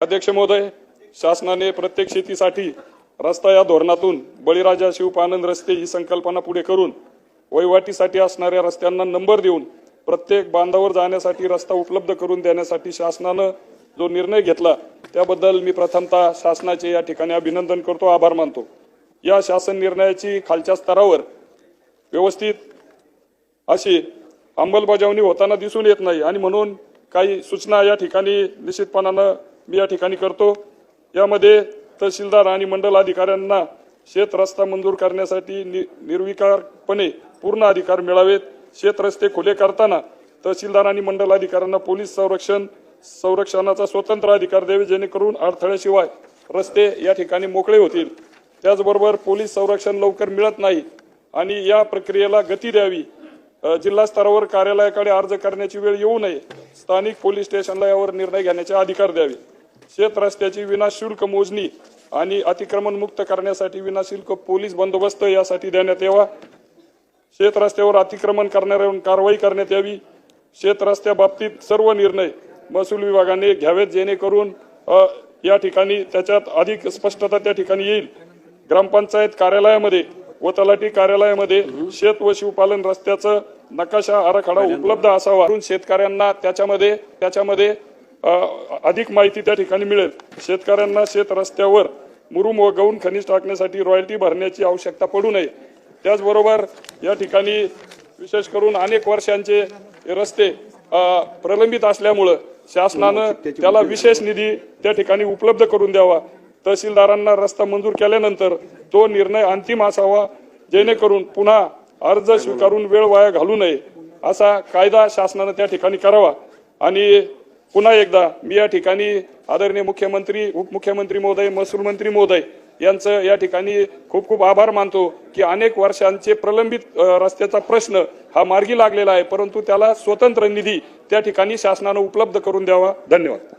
अध्यक्ष महोदय, शासनाने प्रत्येक शेतीसाठी रस्ता या धोरणातून बळीराजा शिवपानंद रस्ते ही संकल्पना पुढे करून वहिवाटीसाठी असणाऱ्या रस्त्यांना नंबर देऊन प्रत्येक बांधावर जाण्यासाठी रस्ता उपलब्ध करून देण्यासाठी शासनाने जो निर्णय घेतला त्याबद्दल मी प्रथमतः शासनाचे या ठिकाणी अभिनंदन करतो, आभार मानतो। या शासन निर्णयाची खालच्या स्तरावर व्यवस्थित अशी अंमलबजावणी होताना दिसून येत नाही आणि म्हणून काही सूचना या ठिकाणी निश्चितपणाने मी या ठिकाणी करतो। यामध्ये तहसीलदार आणि मंडल अधिकाऱ्यांना शेत रस्ता मंजूर करण्यासाठी निर्विकारपणे पूर्ण अधिकार मिळावेत। शेत रस्ते खुले करताना तहसीलदार आणि मंडल अधिकाऱ्यांना पोलीस संरक्षणाचा स्वतंत्र अधिकार द्यावे, जेणेकरून अडथळ्याशिवाय रस्ते या ठिकाणी मोकळे होतील। त्याचबरोबर पोलीस संरक्षण लवकर मिळत नाही आणि या प्रक्रियेला गती द्यावी। जिल्हा स्तरावर कार्यालयाकडे अर्ज करण्याची वेळ येऊ नये, स्थानिक पोलीस स्टेशनला यावर निर्णय घेण्याचे अधिकार द्यावे। शेत रस्त्याची विनाशुल्क मोजणी आणि अतिक्रमण मुक्त करण्यासाठी विनाशुल्क पोलीस बंदोबस्त यासाठी देण्यात यावा। शेत रस्त्यावर अतिक्रमण करणाऱ्यांवर कारवाई करण्यात यावी। शेत रस्त्या बाबतीत सर्व निर्णय महसूल विभागाने घ्यावेत, जेणेकरून या ठिकाणी त्याच्यात अधिक स्पष्टता त्या ठिकाणी येईल। ग्रामपंचायत कार्यालयामध्ये व तलाठी कार्यालयामध्ये शेत व शिवपालन रस्त्याचा नकाशा आराखडा उपलब्ध असावा, शेतकऱ्यांना त्याच्यामध्ये अधिक माहिती त्या ठिकाणी मिळेल। शेतकऱ्यांना शेत रस्त्यावर मुरुम व गौण खनिज टाकण्यासाठी रॉयल्टी भरण्याची आवश्यकता पडू नये। त्याचबरोबर या ठिकाणी विशेष करून अनेक वर्षांचे रस्ते प्रलंबित असल्यामुळे शासनाने त्याला विशेष निधी त्या ठिकाणी उपलब्ध करून द्यावा। तहसीलदारांना रस्ता मंजूर केल्यानंतर तो निर्णय अंतिम असावा, जेणेकरून पुन्हा अर्ज स्वीकारून वेळ वाया घालू नये असा कायदा शासनाने त्या ठिकाणी करावा। आणि पुन्हा एकदा मी या ठिकाणी आदरणीय मुख्यमंत्री, उपमुख्यमंत्री महोदय, महसूल मंत्री महोदय यांचं या ठिकाणी खूप खूप आभार मानतो की अनेक वर्षांचे प्रलंबित रस्त्याचा प्रश्न हा मार्गी लागलेला आहे, परंतु त्याला स्वतंत्र निधी त्या ठिकाणी शासनाने उपलब्ध करून द्यावा। धन्यवाद।